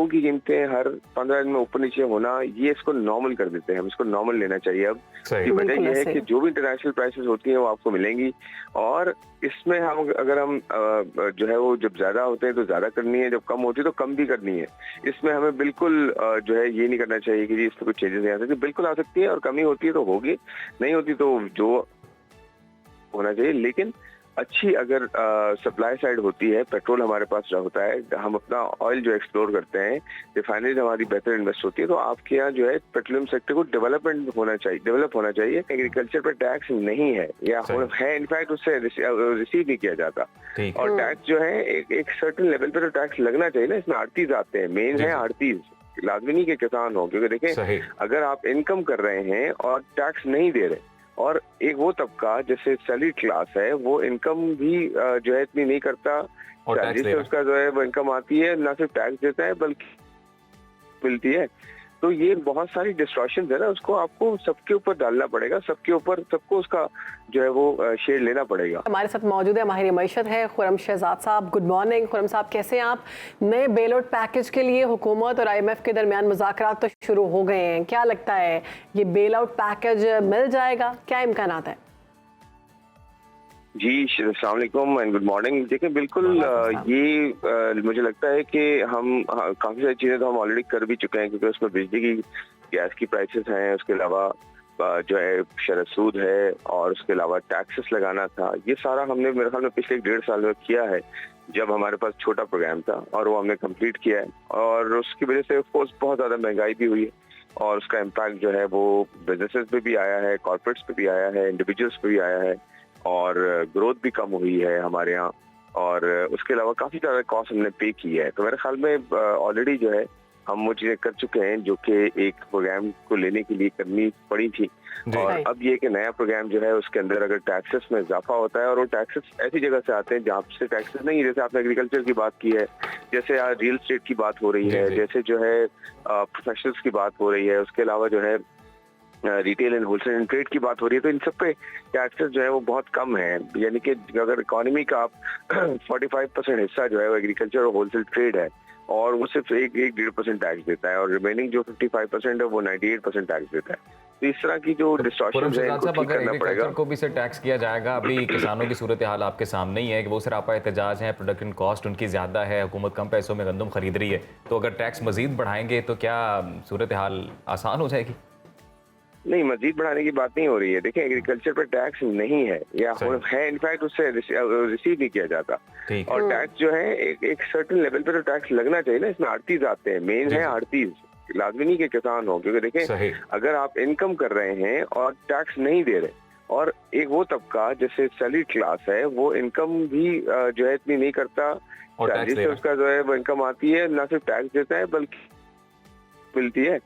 गेहूं की कीमतें हर 15 दिन में ऊपर नीचे होना, ये इसको नॉर्मल कर देते हैं। हम इसको नॉर्मल लेना चाहिए अब। की वजह यह है कि जो भी इंटरनेशनल प्राइसेस होती हैं वो आपको मिलेंगी, और इसमें हम अगर हम जो है वो जब ज्यादा होते हैं तो ज्यादा करनी है, जब कम होती है तो कम भी करनी है। इसमें हमें बिल्कुल जो है ये नहीं करना चाहिए कि जी इसमें कुछ चेंजेस नहीं आ सकती। बिल्कुल आ सकती है, और कमी होती है तो होगी, नहीं होती तो जो होना चाहिए। लेकिन अच्छी अगर सप्लाई साइड होती है, पेट्रोल हमारे पास होता है, हम अपना ऑयल जो एक्सप्लोर करते हैं, रिफाइनरीज हमारी बेहतर इन्वेस्ट होती है, तो आपके यहाँ जो है पेट्रोलियम सेक्टर को डेवलप होना चाहिए। एग्रीकल्चर पर टैक्स नहीं है, या है इनफैक्ट उससे रिसीव नहीं किया जाता। और टैक्स जो है एक सर्टेन लेवल पर तो टैक्स लगना चाहिए ना। इसमें आड़तीज आते हैं, मेन है आड़तीज, लाजमी नहीं कि किसान हो, क्योंकि देखें अगर आप इनकम कर रहे हैं और टैक्स नहीं दे रहे, और एक वो तबका जैसे सैलरी क्लास है, वो इनकम भी जो है इतनी नहीं करता, जिससे उसका जो है वो इनकम आती है, ना सिर्फ टैक्स देता है बल्कि मिलती है। तो ये बहुत सारी डिस्ट्रॉशन है ना, उसको आपको सबके ऊपर डालना पड़ेगा, सबको उसका जो है वो शेयर लेना पड़ेगा। हमारे साथ मौजूद है माहिर मईशत है खुर्रम शहजाद साहब। गुड मॉर्निंग खुर्रम साहब, कैसे हैं आप? नए बेल आउट पैकेज के लिए हुकूमत और IMF के दरमियान मुज़ाकरात तो शुरू हो गए हैं, क्या लगता है ये बेल आउट पैकेज मिल जाएगा, क्या इम्कानात है? जी अस्सलाम वालेकुम एंड गुड मॉर्निंग। देखिए बिल्कुल ये मुझे लगता है कि हम काफ़ी सारी चीज़ें तो हम ऑलरेडी कर भी चुके हैं, क्योंकि उसमें बिजली की, गैस की प्राइसेस हैं, उसके अलावा जो है शरह सूद है, और उसके अलावा टैक्सेस लगाना था। ये सारा हमने मेरे ख्याल में पिछले 1.5 साल में किया है, जब हमारे पास छोटा प्रोग्राम था, और वो हमने कंप्लीट किया है। और उसकी वजह से ऑफकोर्स बहुत ज़्यादा महंगाई भी हुई है, और उसका इम्पैक्ट जो है वो बिजनेसेस पे भी आया है, कॉर्पोरेट्स पे भी आया है, इंडिविजुअल्स पे भी आया है, और ग्रोथ भी कम हुई है हमारे यहाँ। और उसके अलावा काफ़ी ज़्यादा कॉस्ट हमने पे की है। तो मेरे ख्याल में ऑलरेडी जो है हम वो चीज़ें कर चुके हैं जो कि एक प्रोग्राम को लेने के लिए करनी पड़ी थी। और अब ये कि नया प्रोग्राम जो है उसके अंदर अगर टैक्सेस में इजाफा होता है, और वो टैक्सेस ऐसी जगह से आते हैं जहाँ से टैक्सेस नहीं है, जैसे आपने एग्रीकल्चर की बात की है, जैसे आज रियल एस्टेट की बात हो रही है, जैसे जो है प्रोफेशनल्स की बात हो रही है, उसके अलावा जो है retail and wholesale and trade की बात हो रही है। तो इन सब पे टैक्सेस जो है वो बहुत कम है, यानी कि अगर इकोनॉमी का आप 45% हिस्सा जो है वो एग्रीकल्चर और होलसेल ट्रेड है, और वो सिर्फ 1-1.5% टैक्स देता है, और रिमेनिंग जो 55% है वो 98% टैक्स देता है। तो इस तरह की जो डिस्टॉर्शन है इनको ठीक करना पड़ेगा। को भी से टैक्स किया जाएगा। अभी किसानों की सूरत हाल आपके सामने ही है कि वो सरापा एहतजाज है, प्रोडक्शन कॉस्ट उनकी ज़्यादा है, हुकूमत कम पैसों में गंदम खरीद रही है, तो अगर टैक्स मजीद बढ़ाएंगे तो क्या सूरत हाल आसान हो जाएगी? नहीं, मजीद बढ़ाने की बात नहीं हो रही है। देखिए एग्रीकल्चर पर टैक्स नहीं है, या है इनफैक्ट उससे रिसीव नहीं किया जाता। और टैक्स जो है एक सर्टेन लेवल पे तो टैक्स लगना चाहिए ना। इसमें आड़तीज आते हैं, मेन है आड़तीज, लाजमी नहीं कि किसान हो, क्योंकि देखें अगर आप इनकम कर रहे हैं और टैक्स नहीं दे रहे, और एक वो तबका जैसे सैलरी क्लास है, वो इनकम भी जो है इतनी नहीं करता, जिससे उसका जो है वो इनकम आती है, ना सिर्फ टैक्स देता है बल्कि मिलती है।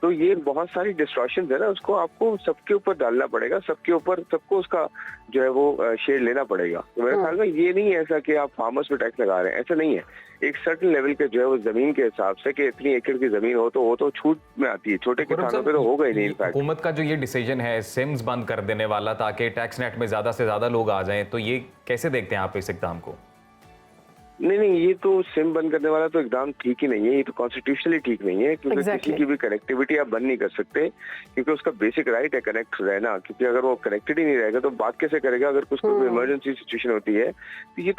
तो ये बहुत सारी डिस्ट्रॉशन है ना, उसको आपको सबके ऊपर डालना पड़ेगा, सबको उसका जो है वो शेयर लेना पड़ेगा। तो मेरे ख्याल में ये नहीं है ऐसा कि आप फार्मर्स पे टैक्स लगा रहे हैं, ऐसा नहीं है। एक सर्टेन लेवल के जो है वो जमीन के हिसाब से कि इतनी एकड़ की जमीन हो तो वो तो छूट में आती है, छोटे किसानों पे तो होगा ही नहीं। इनफैक्ट हुकूमत का जो ये डिसीजन है सिम्स बंद कर देने वाला, ताकि टैक्स नेट में ज्यादा से ज्यादा लोग आ जाएं, तो ये कैसे देखते हैं आप इस इक़दाम को? नहीं, ये तो सिम बंद करने वाला तो एकदम ठीक ही नहीं है, ये तो कॉन्स्टिट्यूशनली ठीक नहीं है, क्योंकि किसी की भी कनेक्टिविटी आप बंद नहीं कर सकते, क्योंकि उसका बेसिक राइट है कनेक्ट रहना। क्योंकि अगर वो कनेक्टेड ही नहीं रहेगा तो बात कैसे करेगा अगर कुछ कोई इमरजेंसी सिचुएशन होती है। तो ये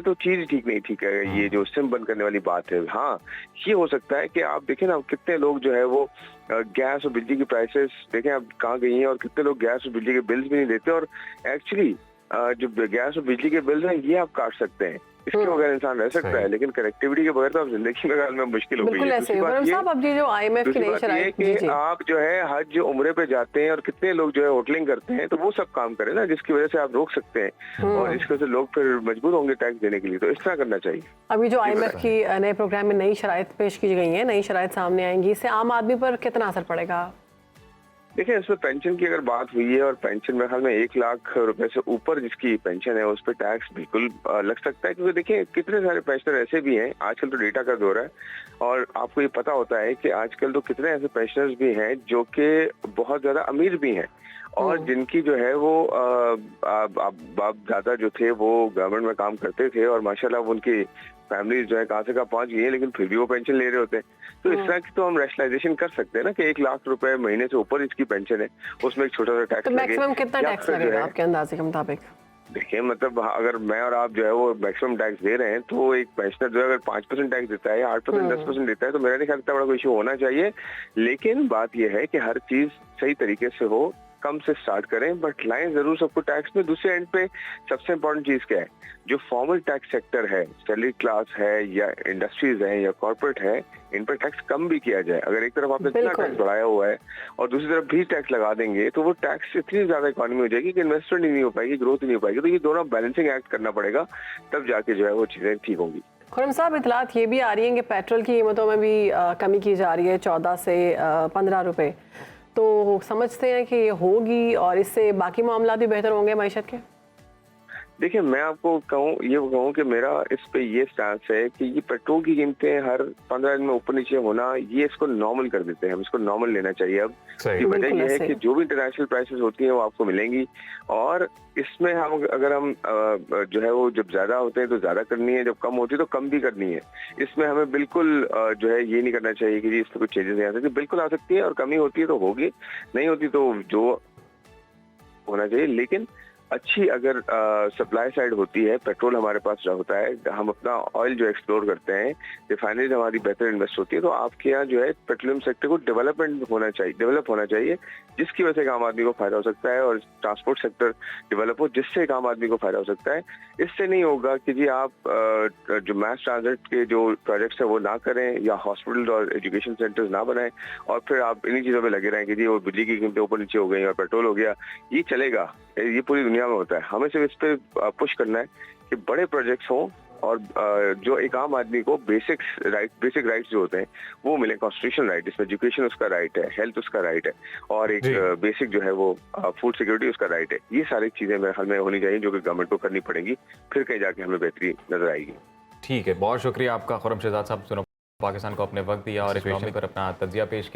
तो चीज ठीक नहीं, ठीक है ये जो सिम बंद करने वाली बात है। हाँ, ये हो सकता है कि आप देखें ना कितने लोग जो है वो गैस और बिजली की प्राइसेस देखें अब कहाँ गई हैं, और कितने लोग गैस और बिजली के बिल्स भी नहीं देते। और एक्चुअली जो गैस और बिजली के बिल्स हैं ये आप काट सकते हैं, इसके बगैर इंसान रह सकता है, लेकिन कनेक्टिविटी के बगैर तो आप जिंदगी में मुश्किल हो गई है। कि आप जो है हज उम्रे पे जाते हैं और कितने लोग जो है होटलिंग करते हैं, तो वो सब काम करें ना जिसकी वजह से आप रोक सकते हैं, और इसकी वजह से लोग फिर मजबूर होंगे टैक्स देने के लिए। तो इस तरह करना चाहिए। अभी जो IMF की नए प्रोग्राम में नई शराइत पेश की गई है, नई शराइत सामने आएंगी, इससे आम आदमी पर कितना असर पड़ेगा? देखिए इसमें पेंशन की अगर बात हुई है, और पेंशन मेरे ख्याल में 1 लाख रुपए से ऊपर जिसकी पेंशन है उस पर टैक्स बिल्कुल लग सकता है, क्योंकि देखिए कितने सारे पेंशनर ऐसे भी हैं, आजकल तो डेटा का दौर है, और आपको ये पता होता है कि आजकल तो कितने ऐसे पेंशनर्स भी हैं जो कि बहुत ज्यादा अमीर भी हैं, और जिनकी जो है वो बाप दादा जो थे वो गवर्नमेंट में काम करते थे और माशाल्लाह अब उनकी फैमिली जो है कहाँ से कहाँ पहुंच गई है, लेकिन फिर भी वो पेंशन ले रहे होते हैं। तो इस तरह की तो हम रैशनलाइजेशन कर सकते हैं ना कि 1 लाख रुपए महीने से ऊपर इसकी पेंशन है, उसमें एक छोटा सा टैक्स तो मैक्सिमम कितना टैक्स लगेगा आपके अंदाजे के मुताबिक? देखिए मतलब अगर मैं और आप जो है वो मैक्सिमम टैक्स दे रहे हैं तो एक पेंशनर जो है अगर 5% टैक्स देता है, 8% 10% देता है, तो मेरा नहीं ख्याल इतना बड़ा कोई इशू होना चाहिए। लेकिन बात यह है कि हर चीज सही तरीके से हो, कम से स्टार्ट करें, बट लाएं जरूर सबको टैक्स में। दूसरे एंड पे सबसे इम्पोर्टेंट चीज क्या है, जो फॉर्मल टैक्स सेक्टर है, सैलरी क्लास है या इंडस्ट्रीज है या कॉर्पोरेट है, इन पर टैक्स कम भी किया जाए। अगर एक तरफ आपने इतना टैक्स बढ़ाया हुआ है और दूसरी तरफ भी टैक्स लगा देंगे तो वो टैक्स से इतनी ज्यादा इकोनॉमी हो जाएगी कि इन्वेस्टमेंट ही नहीं हो पाएगी, ग्रोथ ही नहीं हो पाएगी। तो ये दोनों बैलेंसिंग एक्ट करना पड़ेगा, तब जाके जो है वो चीजें ठीक होंगी। खुर्रम साहब, इतलात ये भी आ रही हैं कि पेट्रोल की कीमतों में भी कमी की जा रही है, 14 से 15 रुपए। तो समझते हैं कि ये होगी और इससे बाकी मामला भी बेहतर होंगे मईशत के? देखिए मैं आपको कहूँ कि मेरा इस पे ये स्टांस है कि ये पेट्रोल की कीमतें हर 15 दिन में ऊपर नीचे होना, ये इसको नॉर्मल कर देते हैं, हम इसको नॉर्मल लेना चाहिए। अब की वजह ये है कि जो भी इंटरनेशनल प्राइसेस होती हैं वो आपको मिलेंगी और इसमें हम अगर हम जो है वो जब ज्यादा होते हैं तो ज्यादा करनी है, जब कम होती है तो कम भी करनी है। इसमें हमें बिल्कुल जो है ये नहीं करना चाहिए कि जी इसमें कुछ चेंजेस नहीं आ सकती। बिल्कुल आ सकती है और कमी होती है तो होगी, नहीं होती तो जो होना चाहिए। लेकिन अच्छी अगर सप्लाई साइड होती है, पेट्रोल हमारे पास होता है, हम अपना ऑयल जो एक्सप्लोर करते हैं, रिफाइनरीज हमारी बेहतर इन्वेस्ट होती है, तो आपके यहाँ जो है पेट्रोलियम सेक्टर को डेवलप होना चाहिए जिसकी वजह से एक आम आदमी को फायदा हो सकता है, और ट्रांसपोर्ट सेक्टर डेवलप हो जिससे एक आम आदमी को फायदा हो सकता है। इससे नहीं होगा कि जी आप जो मैस ट्रांजिट के जो प्रोजेक्ट्स है वो ना करें या हॉस्पिटल और एजुकेशन सेंटर्स ना बनाएं और फिर आप इन्हीं चीजों में लगे रहें कि जी वो बिजली की कीमतें ऊपर नीचे हो गई और पेट्रोल हो गया। ये चलेगा, ये पूरी दुनिया में होता है। हमें सिर्फ इस पे पुश करना है कि बड़े प्रोजेक्ट्स हों और जो एक आम आदमी को बेसिक राइट्स जो होते हैं वो मिले, कॉन्स्टिट्यूशनल राइट, जिसमें एजुकेशन उसका राइट है, हेल्थ उसका राइट है और एक बेसिक जो है वो फूड सिक्योरिटी उसका राइट है। ये सारी चीजें हमें होनी चाहिए जो कि गवर्नमेंट को करनी पड़ेंगी, फिर कहीं जाके हमें बेहतरी नजर आएगी। ठीक है, बहुत शुक्रिया आपका खुर्रम शहजाद साहब, पाकिस्तान को अपने वक्त दिया और इस मामले पर अपना तज्जिया पेश किया।